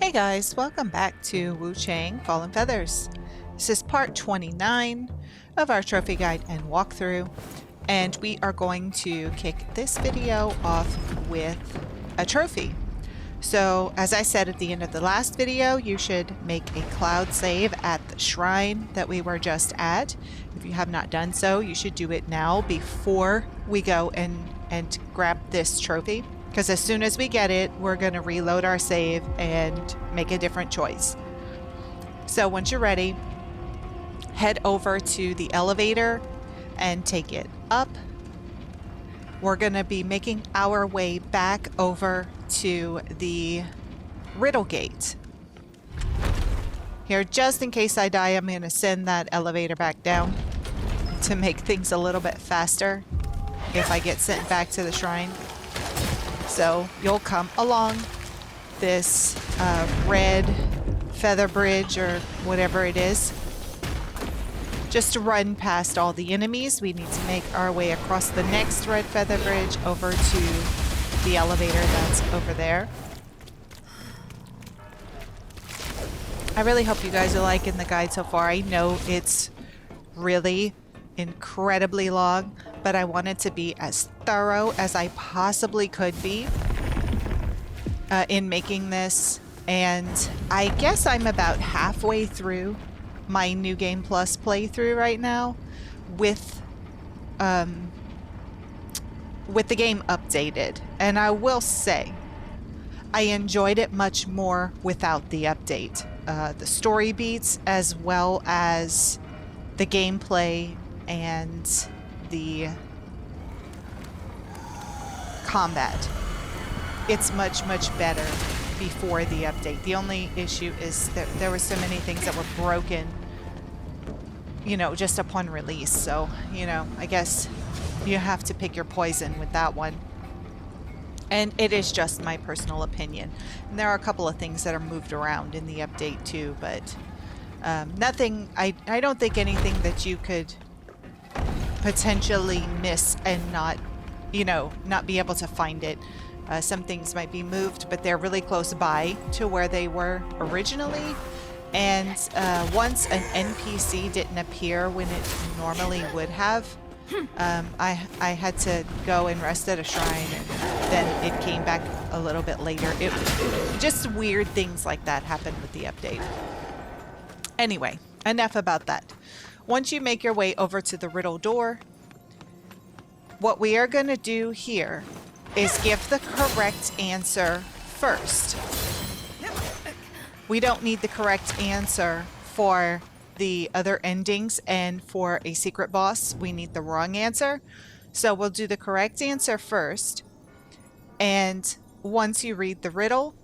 Hey guys, welcome back to Wuchang Fallen Feathers. This is part 29 of our trophy guide and walkthrough, and we are going to kick this video off with a trophy. So, as I said at the end of the last video, you should make a cloud save at the shrine that we were just at. If you have not done so, you should do it now before we go and grab this trophy. Because as soon as we get it, we're going to reload our save and make a different choice. So once you're ready, head over to the elevator and take it up. We're going to be making our way back over to the Riddle Gate. Here, just in case I die, I'm going to send that elevator back down to make things a little bit faster if I get sent back to the shrine. So you'll come along this red feather bridge or whatever it is. Just to run past all the enemies, we need to make our way across the next red feather bridge over to the elevator that's over there. I really hope you guys are liking the guide so far. I know it's really incredibly long, but I wanted to be as thorough as I possibly could be in making this, and I guess I'm about halfway through my New Game Plus playthrough right now with the game updated, and I will say I enjoyed it much more without the update. The story beats as well as the gameplay and the combat. It's much better before the update. The only issue is that there were so many things that were broken, you know, just upon release. So, you know, I guess you have to pick your poison with that one. And it is just my personal opinion. And there are a couple of things that are moved around in the update too, but nothing, I don't think anything that you could potentially miss and not, you know, not be able to find it. Some things might be moved, but they're really close by to where they were originally. And once an NPC didn't appear when it normally would have, I had to go and rest at a shrine, and then it came back a little bit later. Just weird things like that happened with the update. Anyway, enough about that. Once you make your way over to the Riddle door, what we are going to do here is give the correct answer first. We don't need the correct answer for the other endings and for a secret boss. We need the wrong answer. So we'll do the correct answer first. And once you read the riddle,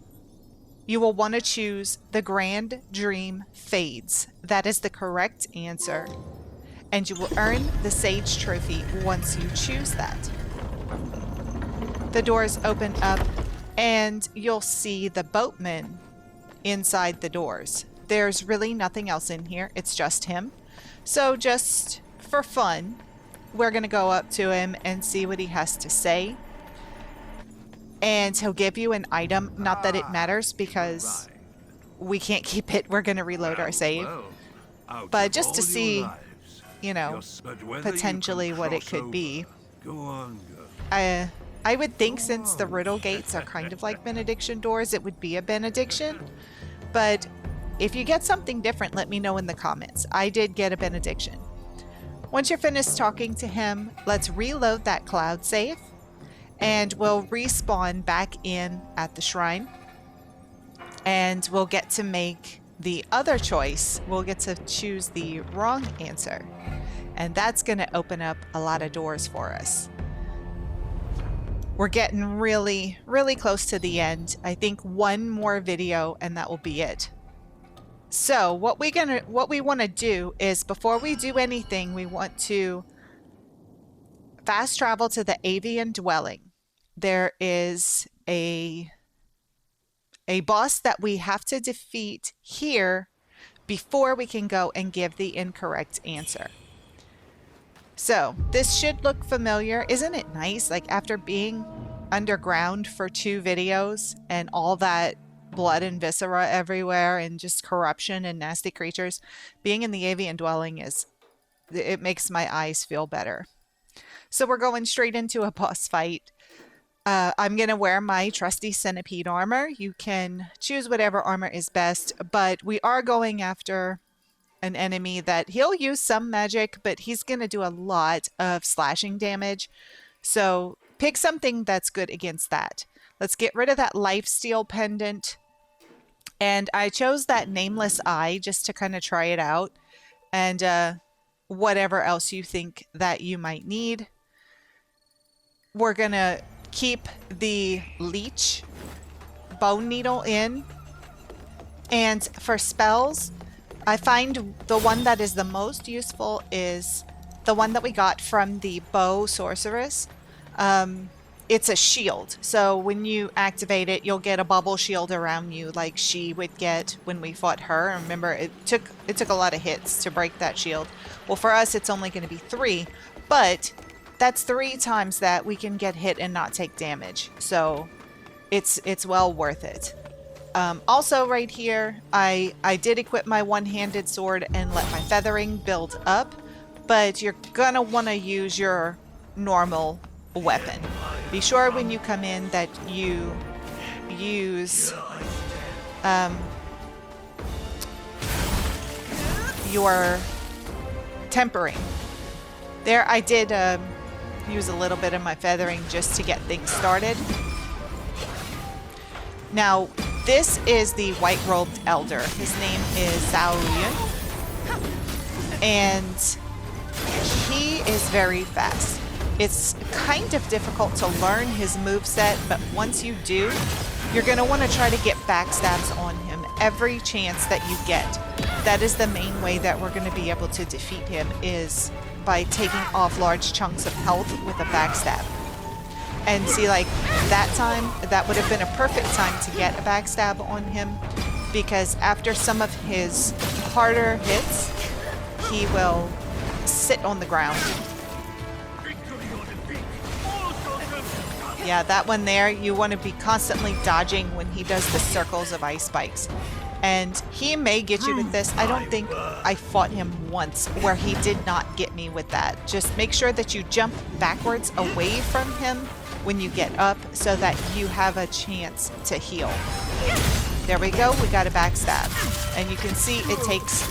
you will want to choose the Grand Dream Fades. That is the correct answer. And you will earn the Sage Trophy once you choose that. The doors open up and you'll see the Boatman inside the doors. There's really nothing else in here. It's just him. So just for fun, we're going to go up to him and see what he has to say. And he'll give you an item. Not that it matters because we can't keep it. We're going to reload our save. But just to see, you know, potentially what it could be. I would think since the Riddle gates are kind of like benediction doors, it would be a benediction. But if you get something different, let me know in the comments. I did get a benediction. Once you're finished talking to him, let's reload that cloud save. And we'll respawn back in at the shrine. And we'll get to make the other choice. We'll get to choose the wrong answer. And that's going to open up a lot of doors for us. We're getting really close to the end. I think one more video and that will be it. So what we want to do is, before we do anything, we want to fast travel to the Avian dwelling. There is a boss that we have to defeat here before we can go and give the incorrect answer. So this should look familiar. Isn't it nice? Like after being underground for 2 videos and all that blood and viscera everywhere and just corruption and nasty creatures, being in the Avian dwelling it makes my eyes feel better. So we're going straight into a boss fight. I'm going to wear my trusty centipede armor. You can choose whatever armor is best, but we are going after an enemy that he'll use some magic, but he's going to do a lot of slashing damage. So pick something that's good against that. Let's get rid of that lifesteal pendant. And I chose that nameless eye just to kind of try it out. And whatever else you think that you might need. We're going to keep the leech bone needle in. And for spells, I find the one that is the most useful is the one that we got from the bow sorceress. It's a shield. So when you activate it, you'll get a bubble shield around you like she would get when we fought her. And remember, it took a lot of hits to break that shield. Well, for us, it's only going to be 3, but that's 3 times that we can get hit and not take damage. So it's well worth it. Also right here, I did equip my one-handed sword and let my feathering build up, but you're gonna want to use your normal weapon. Be sure when you come in that you use your tempering. There I did use a little bit of my feathering just to get things started. Now, this is the white-robed elder. His name is Zhao Yun, and he is very fast. It's kind of difficult to learn his moveset, but once you do, you're going to want to try to get backstabs on him every chance that you get. That is the main way that we're going to be able to defeat him, is by taking off large chunks of health with a backstab. And see, like that time, that would have been a perfect time to get a backstab on him, because after some of his harder hits, he will sit on the ground. Yeah, that one there, you want to be constantly dodging when he does the circles of ice spikes. And he may get you with this. I don't think I fought him once where he did not get me with that. Just make sure that you jump backwards away from him when you get up so that you have a chance to heal. There we go, we got a backstab. And you can see it takes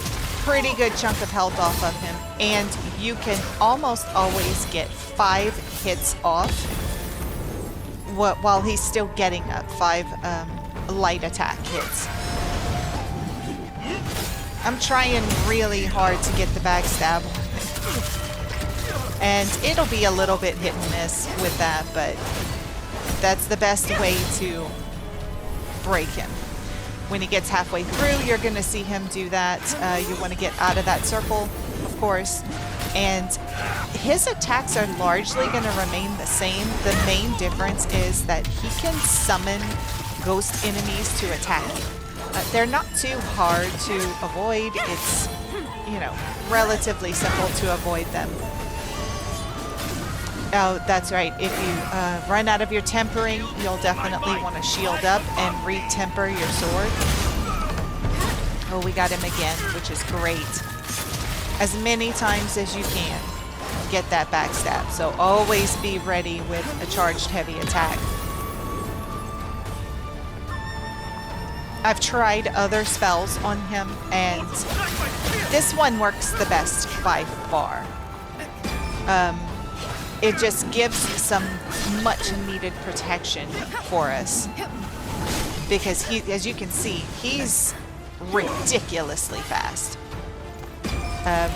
pretty good chunk of health off of him, and you can almost always get 5 hits off while he's still getting up. 5 light attack hits. I'm trying really hard to get the backstab, and it'll be a little bit hit and miss with that, but that's the best way to break him. When he gets halfway through, you're going to see him do that. You want to get out of that circle, of course, and his attacks are largely going to remain the same. The main difference is that he can summon ghost enemies to attack you. They're not too hard to avoid. It's, you know, relatively simple to avoid them. Oh, that's right. If you run out of your tempering, you'll definitely want to shield up and re-temper your sword. Oh, we got him again, which is great. As many times as you can, get that backstab. So always be ready with a charged heavy attack. I've tried other spells on him, and this one works the best by far. It just gives some much needed protection for us, because he, as you can see, he's ridiculously fast.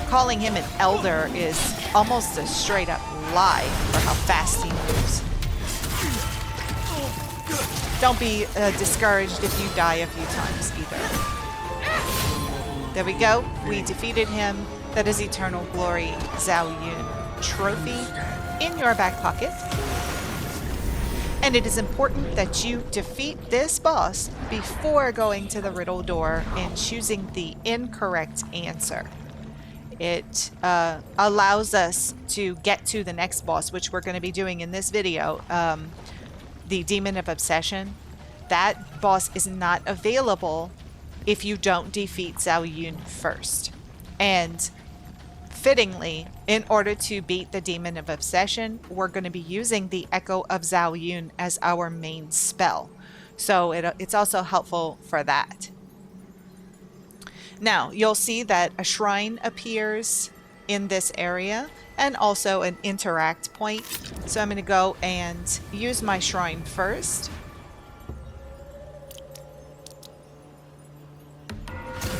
Calling him an elder is almost a straight up lie for how fast he moves. Don't be discouraged if you die a few times either. There we go. We defeated him. That is Eternal Glory Zhao Yun trophy in your back pocket. And it is important that you defeat this boss before going to the riddle door and choosing the incorrect answer. It allows us to get to the next boss, which we're going to be doing in this video. The Demon of Obsession. that boss is not available if you don't defeat Zhao Yun first. And fittingly, in order to beat the Demon of Obsession, we're going to be using the Echo of Zhao Yun as our main spell. So it's also helpful for that. Now, you'll see that a shrine appears in this area and also an interact point. So I'm going to go and use my shrine first.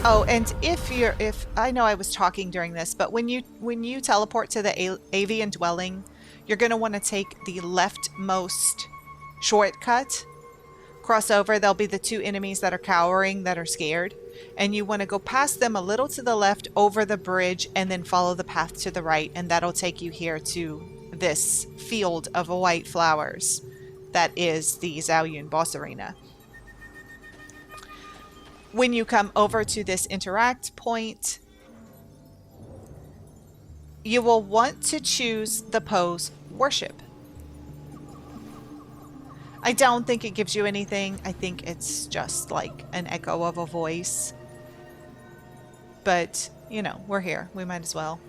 Oh, and if I know I was talking during this, but when you teleport to the Avian dwelling, you're going to want to take the leftmost shortcut. Cross over, there'll be the two enemies that are cowering, that are scared, and you want to go past them a little to the left over the bridge and then follow the path to the right, and that'll take you here to this field of white flowers that is the Zhao Yun Boss Arena. When you come over to this interact point, you will want to choose the pose Worship. I don't think it gives you anything. I think it's just like an echo of a voice. But, you know, we're here. We might as well.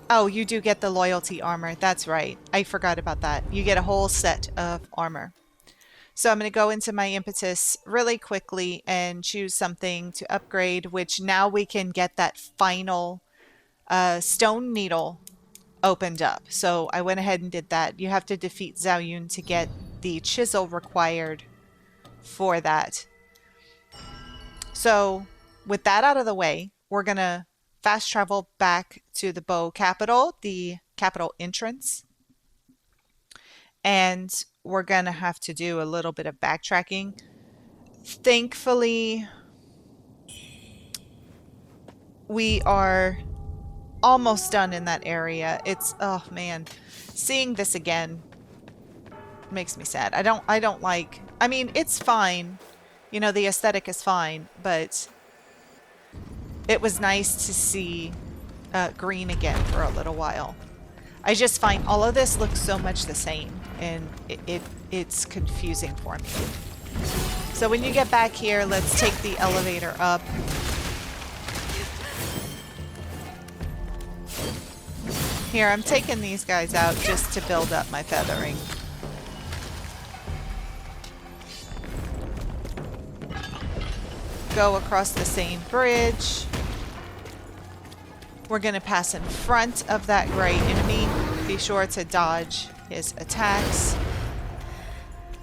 Oh, you do get the loyalty armor. That's right. I forgot about that. You get a whole set of armor. So I'm going to go into my impetus really quickly and choose something to upgrade, which now we can get that final stone needle opened up. So I went ahead and did that. You have to defeat Zhao Yun to get the chisel required for that. So with that out of the way, we're going to fast travel back to the Bow Capital, the capital entrance. And we're going to have to do a little bit of backtracking. Thankfully, we are almost done in that area. It's, oh man, seeing this again makes me sad. I don't like, I mean, it's fine. You know, the aesthetic is fine, but it was nice to see green again for a little while. I just find all of this looks so much the same, and it's confusing for me. So when you get back here, let's take the elevator up. Here, I'm taking these guys out just to build up my feathering. Go across the same bridge. We're going to pass in front of that gray enemy. Be sure to dodge his attacks.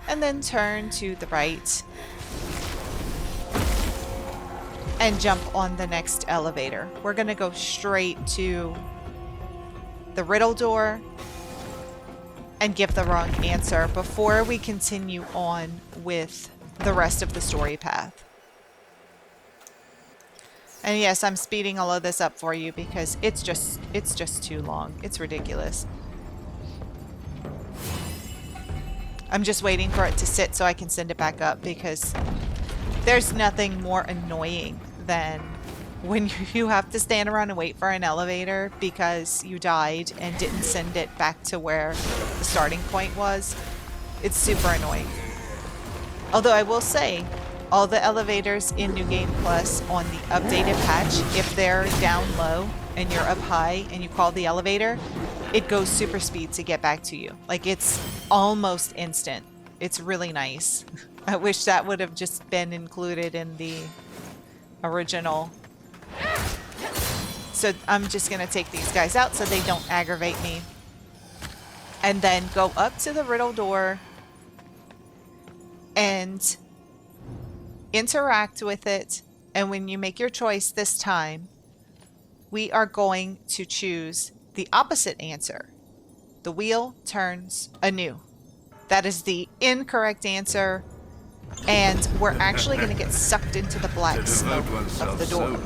And then turn to the right. And jump on the next elevator. We're going to go straight to the Riddle door and give the wrong answer before we continue on with the rest of the story path. And yes, I'm speeding all of this up for you because it's just too long. It's ridiculous. I'm just waiting for it to sit so I can send it back up, because there's nothing more annoying than when you have to stand around and wait for an elevator because you died and didn't send it back to where the starting point was. It's super annoying. Although I will say, all the elevators in New Game Plus on the updated patch, if they're down low and you're up high and you call the elevator, it goes super speed to get back to you. Like, it's almost instant. It's really nice. I wish that would have just been included in the original. So I'm just going to take these guys out so they don't aggravate me. And then go up to the Riddle door and interact with it, and when you make your choice this time, we are going to choose the opposite answer. The wheel turns anew. That is the incorrect answer, and we're actually going to get sucked into the black smoke of the door.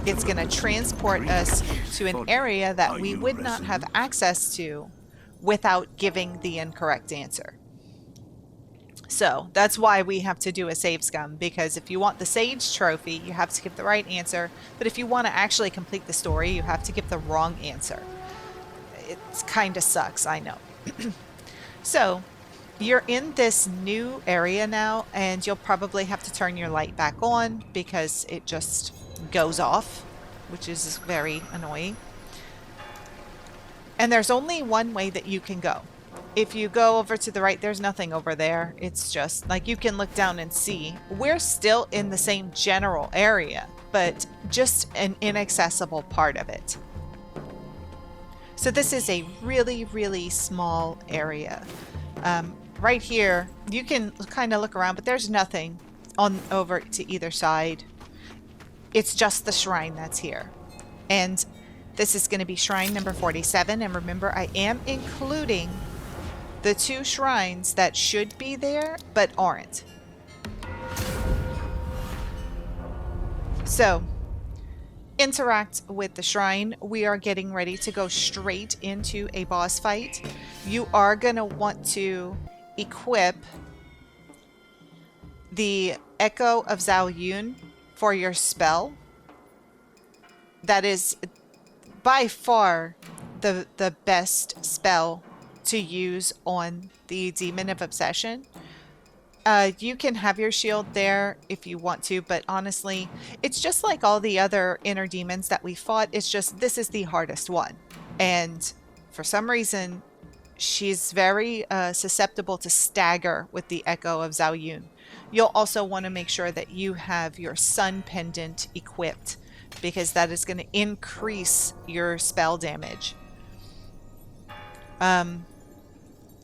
It's going to transport us to an area that we would not have access to without giving the incorrect answer. So that's why we have to do a save scum, because if you want the Sage Trophy, you have to give the right answer. But if you want to actually complete the story, you have to give the wrong answer. It kind of sucks, I know. So you're in this new area now, and you'll probably have to turn your light back on because it just goes off, which is very annoying. And there's only one way that you can go. If you go over to the right, there's nothing over there. It's just like you can look down and see. We're still in the same general area, but just an inaccessible part of it. So this is a really, really small area. Right here, you can kind of look around, but there's nothing on over to either side. It's just the shrine that's here. And this is going to be shrine number 47. And remember, I am including the 2 shrines that should be there, but aren't. So, interact with the shrine. We are getting ready to go straight into a boss fight. You are going to want to equip the Echo of Zhao Yun for your spell. That is by far the best spell to use on the Demon of Obsession. You can have your shield there if you want to, but honestly, it's just like all the other inner demons that we fought. It's just this is the hardest one. And for some reason, she's very susceptible to stagger with the Echo of Zhao Yun. You'll also want to make sure that you have your Sun Pendant equipped, because that is going to increase your spell damage.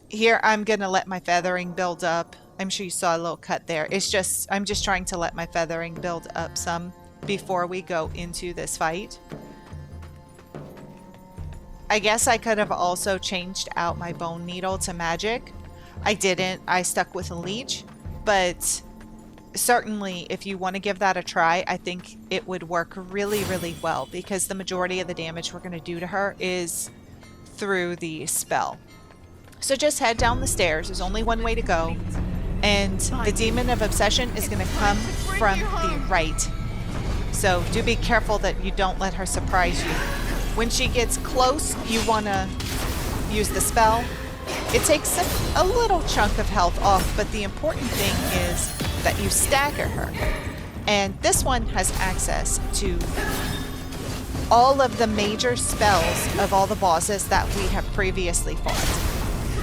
Here I'm going to let my feathering build up. I'm sure you saw a little cut there. It's just, I'm just trying to let my feathering build up some before we go into this fight. I guess I could have also changed out my bone needle to magic. I didn't. I stuck with a leech. But certainly if you want to give that a try, I think it would work really, really well, because the majority of the damage we're going to do to her is through the spell. So just head down the stairs. There's only one way to go. And the Demon of Obsession is going to come from the right. So do be careful that you don't let her surprise you. When she gets close, you want to use the spell. It takes a little chunk of health off, but the important thing is that you stagger her. And this one has access to all of the major spells of all the bosses that we have previously fought.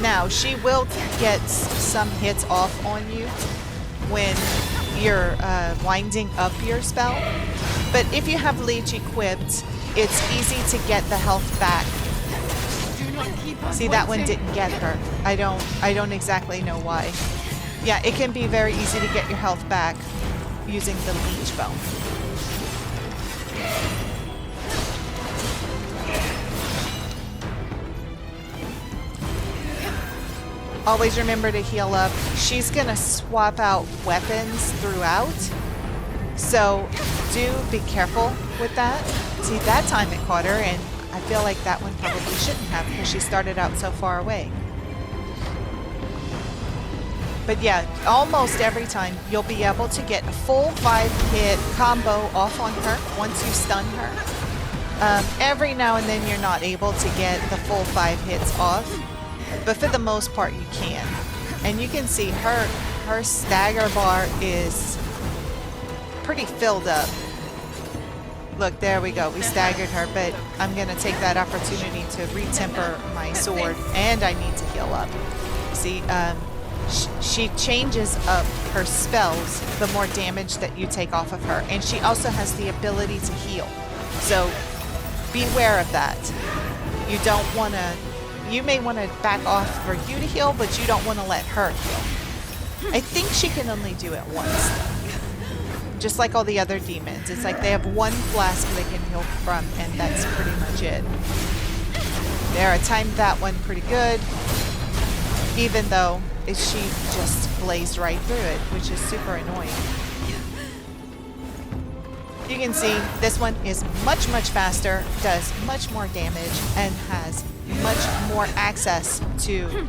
Now, she will get some hits off on you when you're winding up your spell, but if you have Leech equipped, it's easy to get the health back. See, that one didn't get her. I don't exactly know why. Yeah, it can be very easy to get your health back using the Leech Bone. Always remember to heal up. She's gonna swap out weapons throughout, so do be careful with that. See, that time it caught her, and I feel like that one probably shouldn't have, because she started out so far away. But yeah, almost every time you'll be able to get a full 5-hit combo off on her once you stun her. Every now and then you're not able to get the full 5 hits off, but for the most part you can. And you can see her stagger bar is pretty filled up. Look, there we go. We staggered her, but I'm going to take that opportunity to retemper my sword, and I need to heal up. See, she changes up her spells the more damage that you take off of her, and she also has the ability to heal. So beware of that. You don't want to... You may want to back off for you to heal, but you don't want to let her heal. I think she can only do it once, though. Just like all the other demons. It's like they have one flask they can heal from, and that's pretty much it. There, I timed that one pretty good. Even though she just blazed right through it, which is super annoying. You can see this one is much, much faster, does much more damage, and has much more access to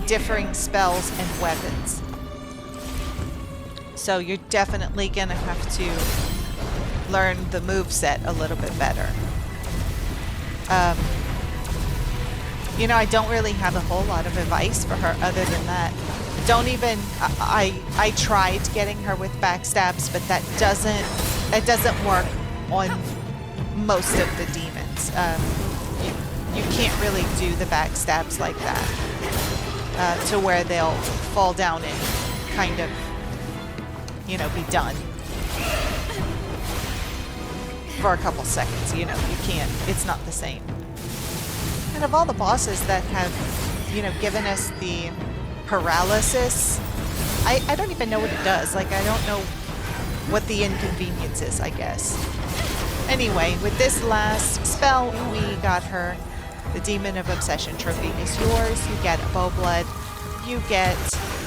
differing spells and weapons. So you're definitely gonna have to learn the moveset a little bit better. You know, I don't really have a whole lot of advice for her other than that. Don't even, I tried getting her with backstabs, but that doesn't work on most of the demons. You can't really do the backstabs like that to where they'll fall down and kind of, you know, be done for a couple seconds. You know, you can't, it's not the same. And of all the bosses that have, you know, given us the paralysis, I don't even know what it does. Like, I don't know what the inconvenience is, I guess. Anyway, with this last spell, we got her. The Demon of Obsession trophy is yours. You get a bow blood. You get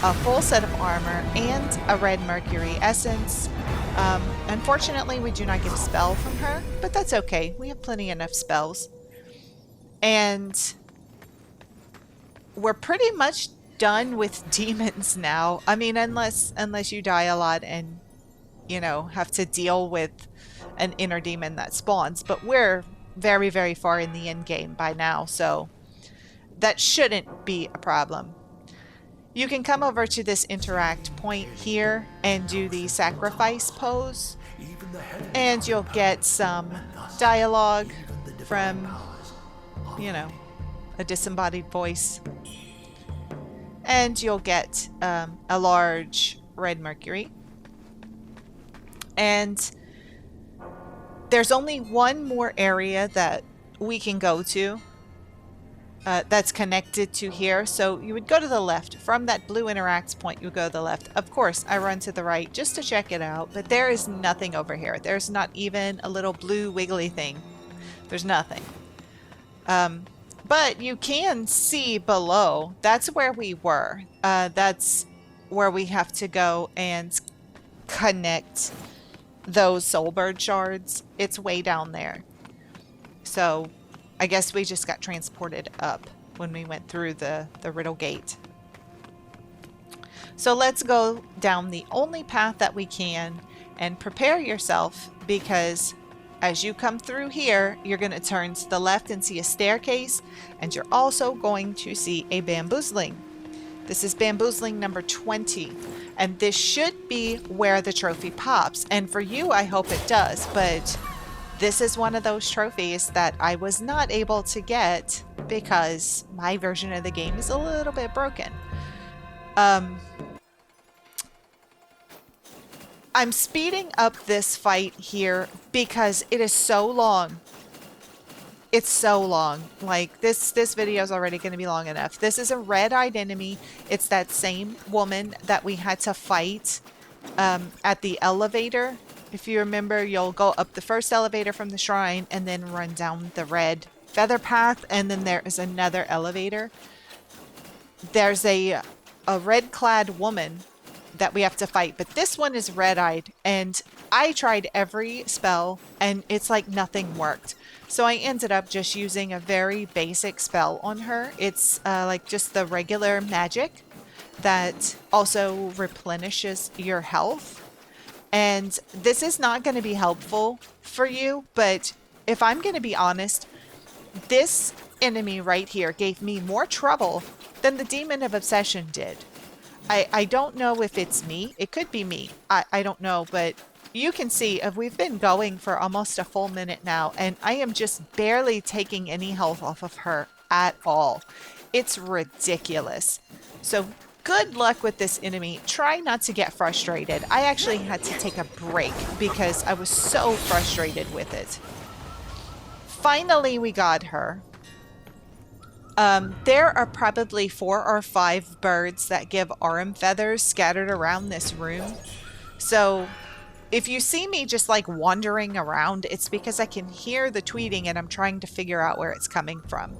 a full set of armor and a red mercury essence. Unfortunately, we do not get a spell from her, but that's okay. We have plenty enough spells. And we're pretty much done with demons now. I mean, unless you die a lot and, you know, have to deal with an inner demon that spawns. But we're very, very far in the end game by now, so that shouldn't be a problem. You can come over to this interact point here and do the sacrifice pose, and you'll get some dialogue from, you know, a disembodied voice, and you'll get a large red mercury. And there's only one more area that we can go to that's connected to here. So you would go to the left. From that blue interact point, you go to the left. Of course, I run to the right just to check it out, but there is nothing over here. There's not even a little blue wiggly thing. There's nothing. But you can see below. That's where we were. That's where we have to go and connect those soulbird shards. It's way down there. So I guess we just got transported up when we went through the Riddle Gate. So let's go down the only path that we can and prepare yourself, because as you come through here, you're going to turn to the left and see a staircase, and you're also going to see a bamboozling. This is bamboozling number 20, and this should be where the trophy pops. And for you, I hope it does, but this is one of those trophies that I was not able to get because my version of the game is a little bit broken. I'm speeding up this fight here because it is so long. It's so long. Like, this video is already going to be long enough. This is a red-eyed enemy. It's that same woman that we had to fight at the elevator. If you remember, you'll go up the first elevator from the shrine and then run down the red feather path, and then there is another elevator. There's a red-clad woman that we have to fight, but this one is red-eyed, and I tried every spell and it's like nothing worked. So I ended up just using a very basic spell on her. It's like just the regular magic that also replenishes your health. And this is not going to be helpful for you, but if I'm going to be honest, this enemy right here gave me more trouble than the Demon of Obsession did. I don't know if it's me. It could be me. I don't know, but you can see we've been going for almost a full minute now, and I am just barely taking any health off of her at all. It's ridiculous. So good luck with this enemy. Try not to get frustrated. I actually had to take a break because I was so frustrated with it. Finally, we got her. There are probably 4 or 5 birds that give arm feathers scattered around this room. So if you see me just like wandering around, it's because I can hear the tweeting and I'm trying to figure out where it's coming from.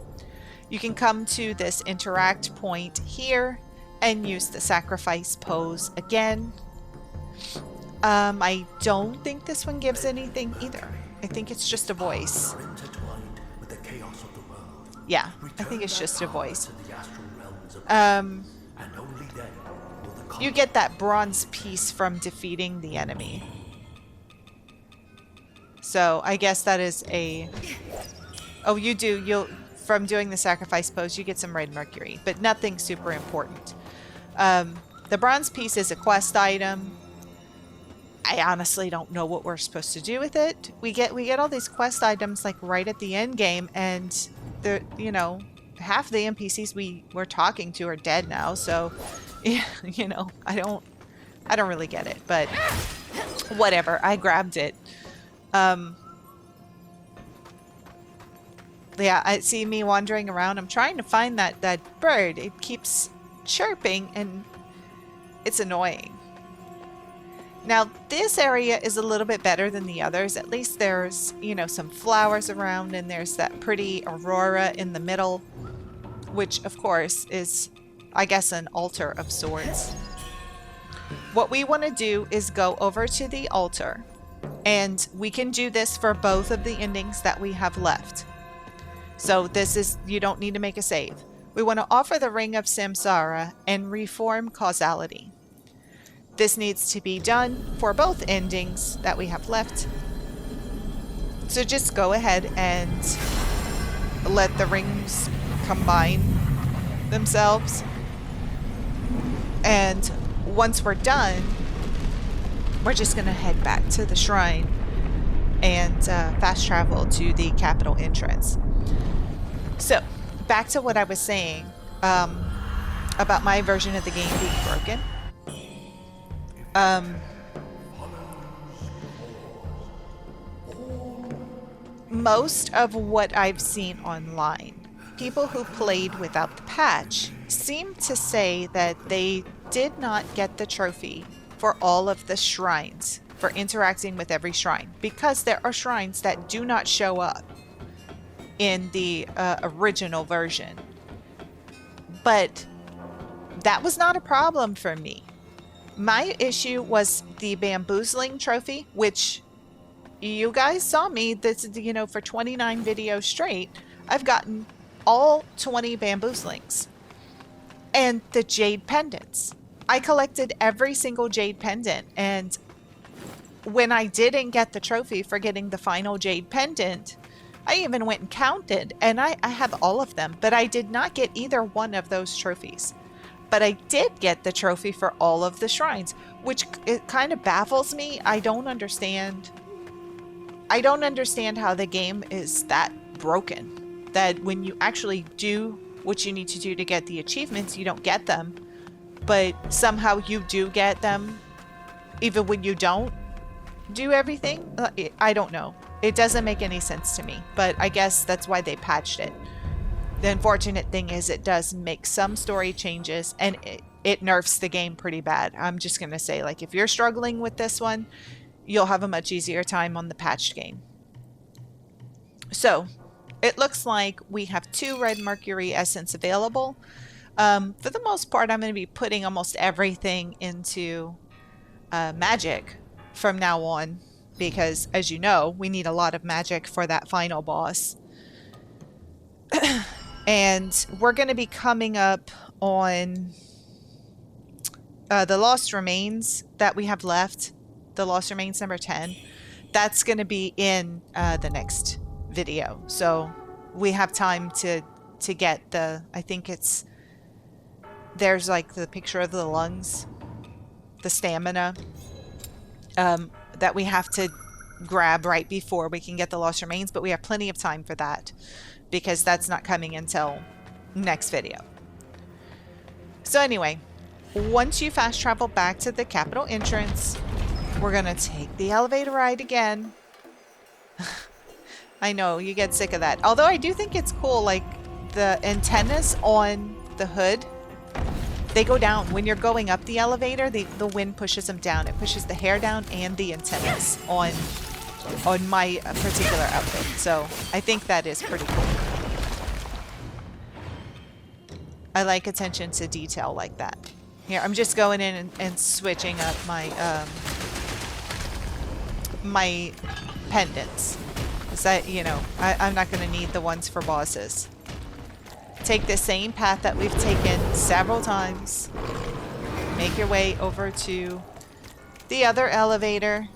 You can come to this interact point here and use the sacrifice pose again. I don't think this one gives anything either. I think it's just a voice. Yeah, I think it's just a voice. You get that bronze piece from defeating the enemy. So I guess that is a... Oh, you do. From doing the sacrifice pose, you get some red mercury, but nothing super important. The bronze piece is a quest item. I honestly don't know what we're supposed to do with it. We get all these quest items like right at the end game, and the half the NPCs we're talking to are dead now. So, I don't really get it, but whatever. I grabbed it. Yeah, I see me wandering around. I'm trying to find that bird. It keeps chirping and it's annoying. Now, this area is a little bit better than the others. At least there's, some flowers around, and there's that pretty aurora in the middle, which of course is, I guess, an altar of sorts. What we want to do is go over to the altar, and we can do this for both of the endings that we have left. So you don't need to make a save. We want to offer the Ring of Samsara and reform causality. This needs to be done for both endings that we have left. So just go ahead and let the rings combine themselves. And once we're done, we're just going to head back to the shrine and fast travel to the capital entrance. So, back to what I was saying about my version of the game being broken. Most of what I've seen online, people who played without the patch seem to say that they did not get the trophy for all of the shrines, for interacting with every shrine, because there are shrines that do not show up in the original version. But that was not a problem for me. My issue was the Bamboozling trophy, which you guys saw me, this, for 29 videos straight, I've gotten all 20 Bamboozlings. And the jade pendants. I collected every single jade pendant, and when I didn't get the trophy for getting the final jade pendant, I even went and counted, and I have all of them, but I did not get either one of those trophies. But I did get the trophy for all of the shrines, which it kind of baffles me. I don't understand how the game is that broken, that when you actually do what you need to do to get the achievements, you don't get them, but somehow you do get them even when you don't do everything. I don't know. It doesn't make any sense to me, but I guess that's why they patched it. The unfortunate thing is it does make some story changes, and it nerfs the game pretty bad. I'm just going to say, like, if you're struggling with this one, you'll have a much easier time on the patched game. So, it looks like we have 2 red mercury essence available. For the most part, I'm going to be putting almost everything into magic from now on, because, as you know, we need a lot of magic for that final boss. And we're going to be coming up on the Lost Remains that we have left. The Lost Remains number 10. That's going to be in the next video. So we have time to get the... I think it's... There's like the picture of the lungs. The stamina. That we have to grab right before we can get the Lost Remains, but we have plenty of time for that because that's not coming until next video. So anyway, once you fast travel back to the capital entrance, we're gonna take the elevator ride again. I know, you get sick of that. Although I do think it's cool, like the antennas on the hood, they go down. When you're going up the elevator, the wind pushes them down. It pushes the hair down and the antennas on my particular outfit. So I think that is pretty cool. I like attention to detail like that. Here, I'm just going in and switching up my my pendants. Because I'm not going to need the ones for bosses. Take the same path that we've taken several times. make your way over to the other elevator.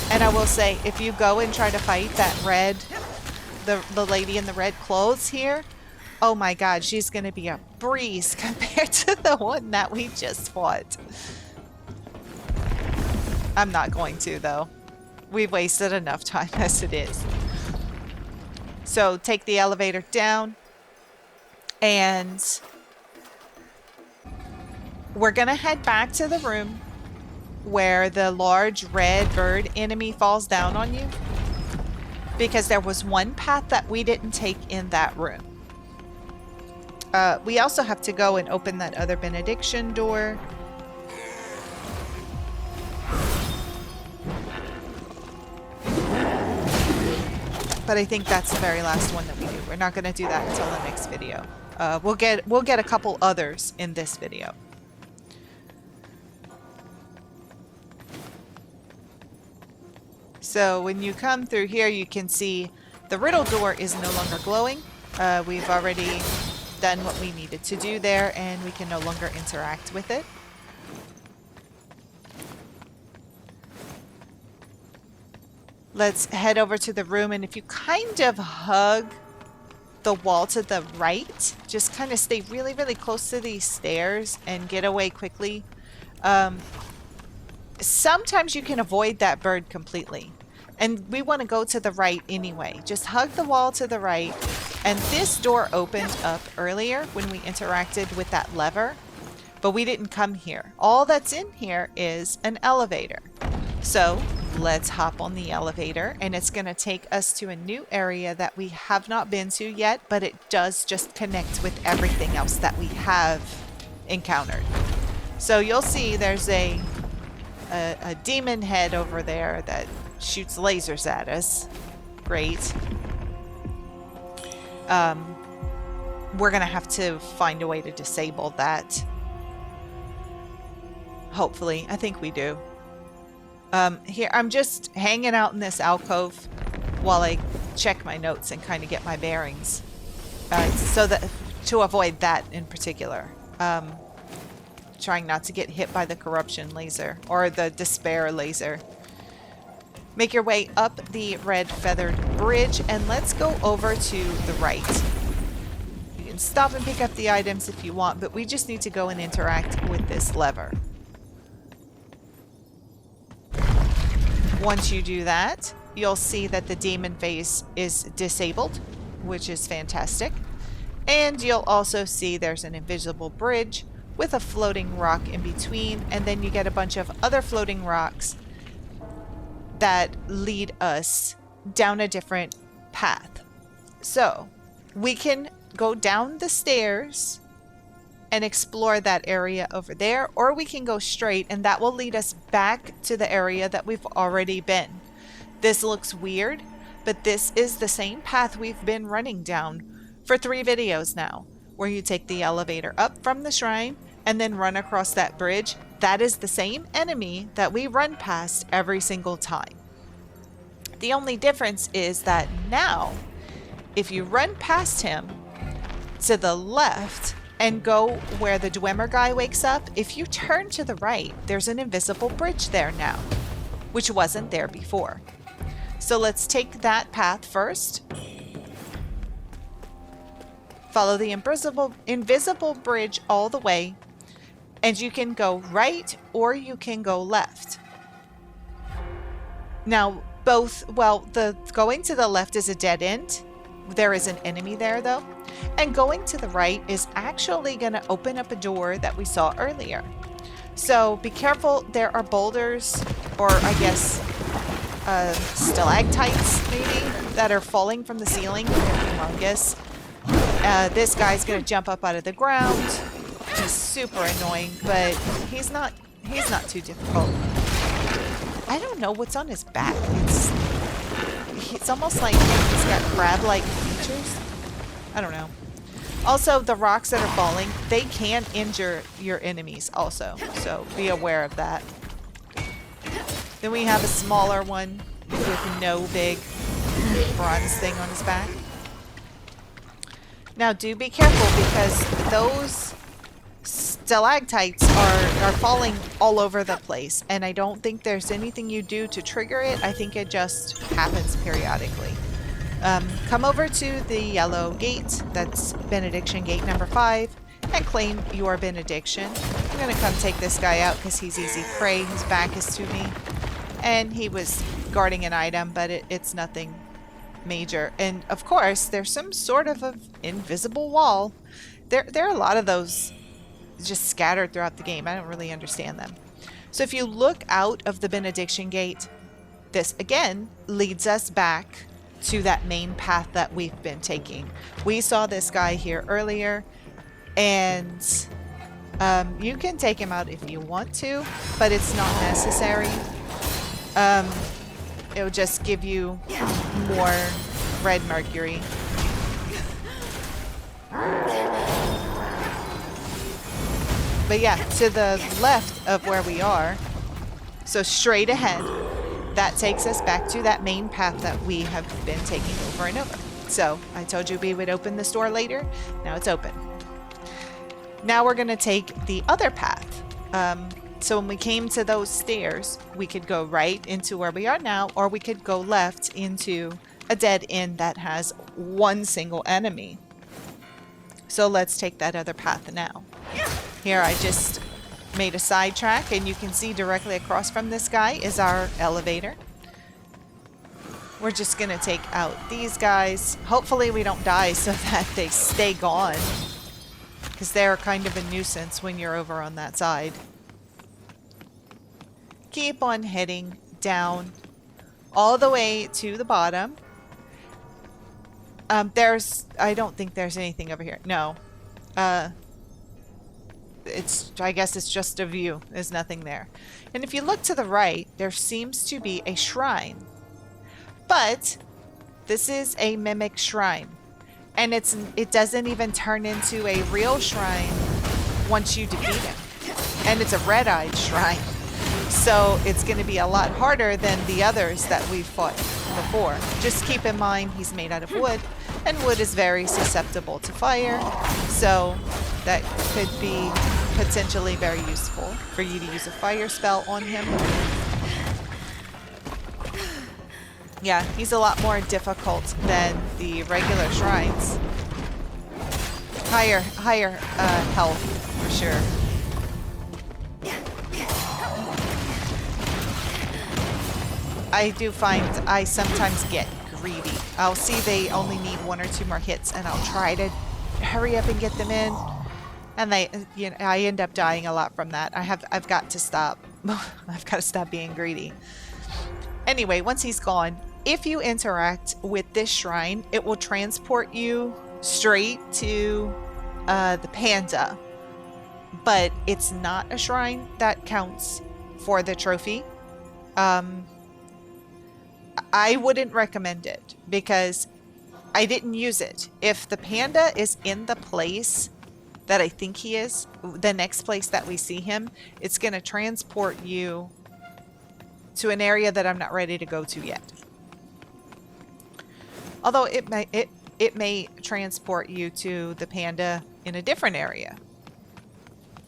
And I will say, if you go and try to fight that red, the lady in the red clothes here, oh my god, she's going to be a breeze compared to the one that we just fought. I'm not going to, though. We've wasted enough time as it is. So take the elevator down, and we're going to head back to the room where the large red bird enemy falls down on you, because there was one path that we didn't take in that room. We also have to go and open that other benediction door. But I think that's the very last one that we do. We're not going to do that until the next video. We'll get a couple others in this video. So when you come through here, you can see the Riddle door is no longer glowing. We've already done what we needed to do there, and we can no longer interact with it. Let's head over to the room, and if you kind of hug the wall to the right, just kind of stay really, really close to these stairs and get away quickly. Sometimes you can avoid that bird completely, and we want to go to the right anyway. Just hug the wall to the right, and this door opened up earlier when we interacted with that lever, but we didn't come here. All that's in here is an elevator. So let's hop on the elevator, and it's going to take us to a new area that we have not been to yet, but it does just connect with everything else that we have encountered. So you'll see there's a demon head over there that shoots lasers at us. Great. We're gonna have to find a way to disable that. Hopefully. I think we do. Here, I'm just hanging out in this alcove while I check my notes and kind of get my bearings. So that to avoid that in particular. Trying not to get hit by the corruption laser or the despair laser. Make your way up the red feathered bridge, and let's go over to the right. You can stop and pick up the items if you want, but we just need to go and interact with this lever. Once you do that, you'll see that the demon face is disabled, which is fantastic. And you'll also see there's an invisible bridge with a floating rock in between, and then you get a bunch of other floating rocks that lead us down a different path. So we can go down the stairs and explore that area over there, or we can go straight, and that will lead us back to the area that we've already been. This looks weird, but this is the same path we've been running down for 3 videos now, where you take the elevator up from the shrine and then run across that bridge. That is the same enemy that we run past every single time. The only difference is that now, if you run past him to the left and go where the Dwemer guy wakes up, if you turn to the right, there's an invisible bridge there now, which wasn't there before. So let's take that path first. Follow the invisible bridge all the way, and you can go right or you can go left. Now, the going to the left is a dead end. There is an enemy there though. And going to the right is actually going to open up a door that we saw earlier. So be careful, there are boulders, or I guess stalactites maybe, that are falling from the ceiling. They're humongous. This guy's going to jump up out of the ground. He's super annoying, but he's not too difficult. I don't know what's on his back. It's almost like he's got crab-like features. I don't know. Also, the rocks that are falling, they can injure your enemies also, so be aware of that. Then we have a smaller one with no big bronze thing on his back. Now do be careful, because those stalactites are falling all over the place, and I don't think there's anything you do to trigger it. I think it just happens periodically. Come over to the yellow gate, that's Benediction Gate number 5, and claim your benediction. I'm gonna come take this guy out because he's easy prey. His back is to me, and he was guarding an item, but it's nothing major. And of course, there's some sort of an invisible wall. There are a lot of those just scattered throughout the game. I don't really understand them. So if you look out of the Benediction Gate, this again leads us back to that main path that we've been taking. We saw this guy here earlier, and you can take him out if you want to, but it's not necessary. It'll just give you more red mercury. But yeah, to the left of where we are, so straight ahead, that takes us back to that main path that we have been taking over and over. So I told you we would open this door later. Now it's open. Now we're going to take the other path. So when we came to those stairs, we could go right into where we are now, or we could go left into a dead end that has one single enemy. So let's take that other path now. Here I just made a sidetrack, and you can see directly across from this guy is our elevator. We're just going to take out these guys. Hopefully we don't die so that they stay gone, because they're kind of a nuisance when you're over on that side. Keep on heading down all the way to the bottom. I don't think there's anything over here. No. I guess it's just a view. There's nothing there. And if you look to the right, there seems to be a shrine. But this is a mimic shrine. And it doesn't even turn into a real shrine once you defeat him. And it's a red-eyed shrine. So it's going to be a lot harder than the others that we've fought before. Just keep in mind he's made out of wood, and wood is very susceptible to fire. So that could be potentially very useful for you to use a fire spell on him. Yeah, he's a lot more difficult than the regular shrines. Higher health for sure. I do find I sometimes get greedy. I'll see they only need 1 or 2 more hits, and I'll try to hurry up and get them in. And I end up dying a lot from that. I've got to stop. I've got to stop being greedy. Anyway, once he's gone, if you interact with this shrine, it will transport you straight to the panda. But it's not a shrine that counts for the trophy. I wouldn't recommend it because I didn't use it. If the panda is in the place that I think he is, the next place that we see him, it's going to transport you to an area that I'm not ready to go to yet. Although it may transport you to the panda in a different area.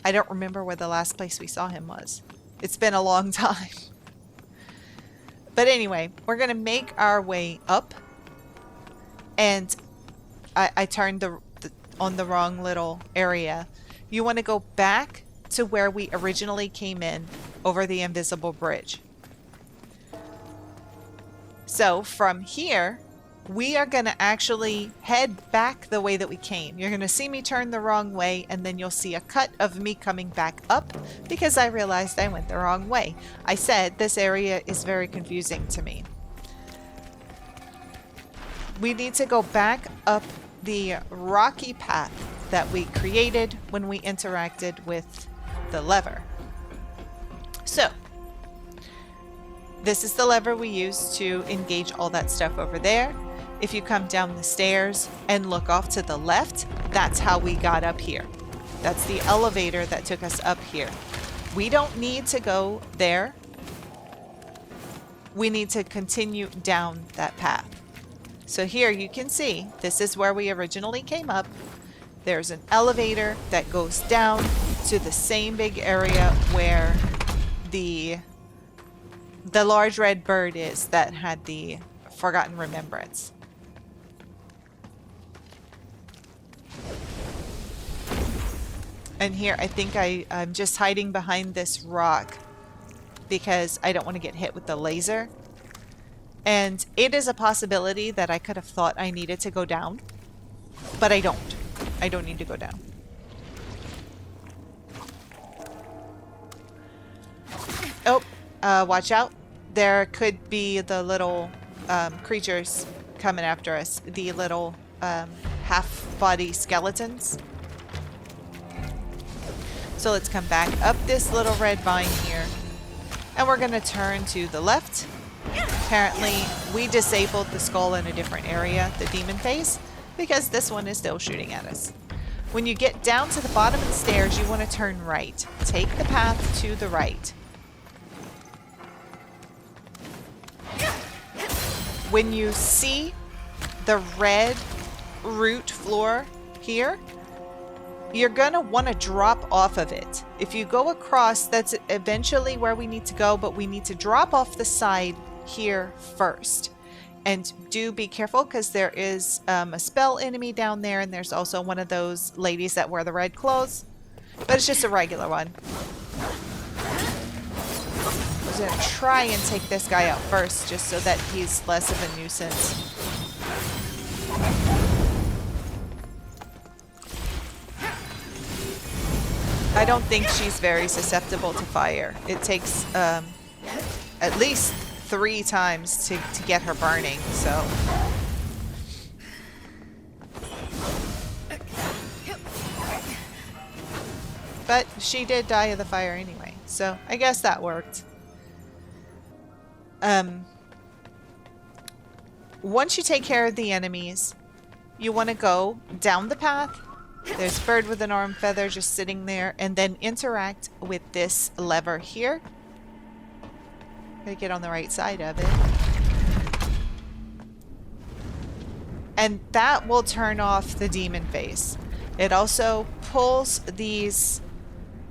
I don't remember where the last place we saw him was. It's been a long time. But anyway, we're going to make our way up. And I turned on the wrong little area. You want to go back to where we originally came in over the invisible bridge. So from here, we are going to actually head back the way that we came. You're going to see me turn the wrong way, and then you'll see a cut of me coming back up because I realized I went the wrong way. I said this area is very confusing to me. We need to go back up the rocky path that we created when we interacted with the lever. So this is the lever we use to engage all that stuff over there. If you come down the stairs and look off to the left, that's how we got up here. That's the elevator that took us up here. We don't need to go there. We need to continue down that path. So here you can see, this is where we originally came up. There's an elevator that goes down, to the same big area where the large red bird is that had the Forgotten Remembrance. And here, I think I'm just hiding behind this rock because I don't want to get hit with the laser. And it is a possibility that I could have thought I needed to go down, but I don't. I don't need to go down. Oh, watch out. There could be the little creatures coming after us. The little half-body skeletons. So let's come back up this little red vine here. And we're going to turn to the left. Apparently, we disabled the skull in a different area, the demon face, because this one is still shooting at us. When you get down to the bottom of the stairs, you want to turn right. Take the path to the right. When you see the red root floor here, you're going to want to drop off of it. If you go across, that's eventually where we need to go, but we need to drop off the side here first. And do be careful because there is a spell enemy down there, and there's also one of those ladies that wear the red clothes, but it's just a regular one. I'm going to try and take this guy out first just so that he's less of a nuisance. I don't think she's very susceptible to fire. It takes at least 3 times to get her burning, so. But she did die of the fire anyway, so I guess that worked. Once you take care of the enemies, you want to go down the path. There's a bird with an arm feather just sitting there, and then interact with this lever here. Gotta get on the right side of it. And that will turn off the demon face. It also pulls these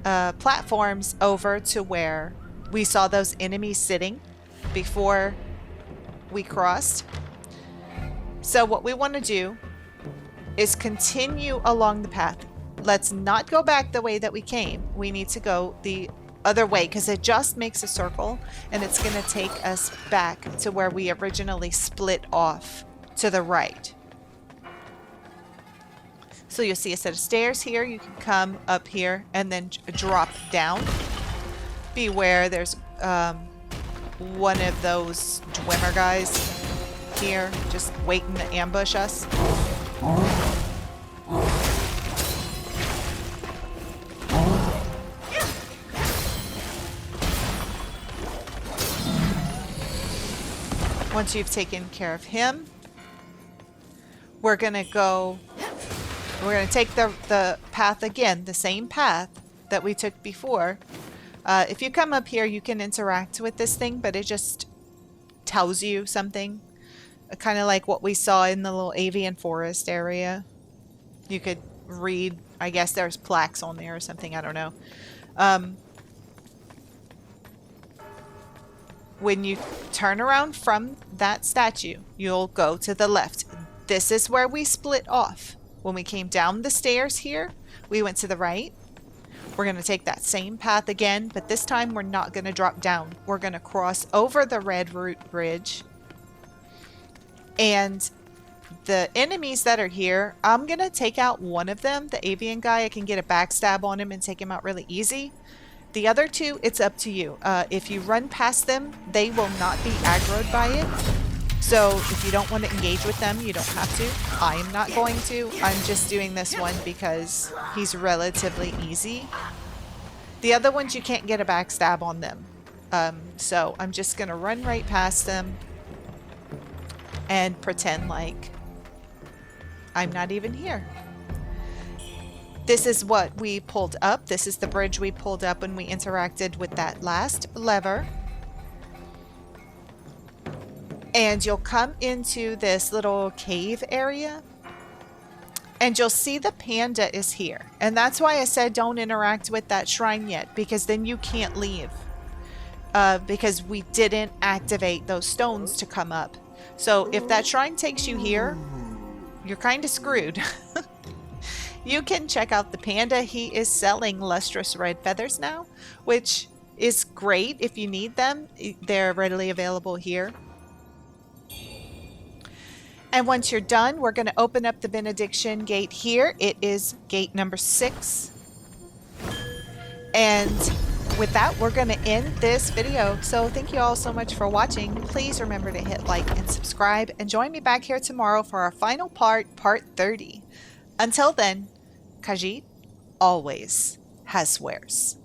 platforms over to where we saw those enemies sitting before we crossed. So what we want to do is continue along the path. Let's not go back the way that we came. We need to go the other way because it just makes a circle, and it's going to take us back to where we originally split off to the right. So you'll see a set of stairs here. You can come up here and then drop down. Beware, there's one of those Dwemer guys here just waiting to ambush us. Once you've taken care of him, we're going to take the path again, the same path that we took before. If you come up here, you can interact with this thing, but it just tells you something. Kind of like what we saw in the little Avian forest area. You could read, I guess there's plaques on there or something, I don't know. When you turn around from that statue, you'll go to the left. This is where we split off. When we came down the stairs here, we went to the right. We're going to take that same path again, but this time we're not going to drop down. We're going to cross over the Red Root Bridge. And the enemies that are here, I'm going to take out one of them, the Avian guy. I can get a backstab on him and take him out really easy. The other two, it's up to you. If you run past them, they will not be aggroed by it. So if you don't want to engage with them, you don't have to. I'm not going to. I'm just doing this one because he's relatively easy. The other ones, you can't get a backstab on them. So I'm just going to run right past them and pretend like I'm not even here. This is what we pulled up. This is the bridge we pulled up when we interacted with that last lever. And you'll come into this little cave area. And you'll see the panda is here. And that's why I said don't interact with that shrine yet, because then you can't leave. Because we didn't activate those stones to come up. So if that shrine takes you here, you're kind of screwed. You can check out the panda. He is selling lustrous red feathers now, which is great if you need them. They're readily available here. And once you're done, we're going to open up the Benediction Gate here. It is gate number 6. And with that, we're going to end this video. So thank you all so much for watching. Please remember to hit like and subscribe, and join me back here tomorrow for our final part, part 30. Until then, Khajiit always has wares.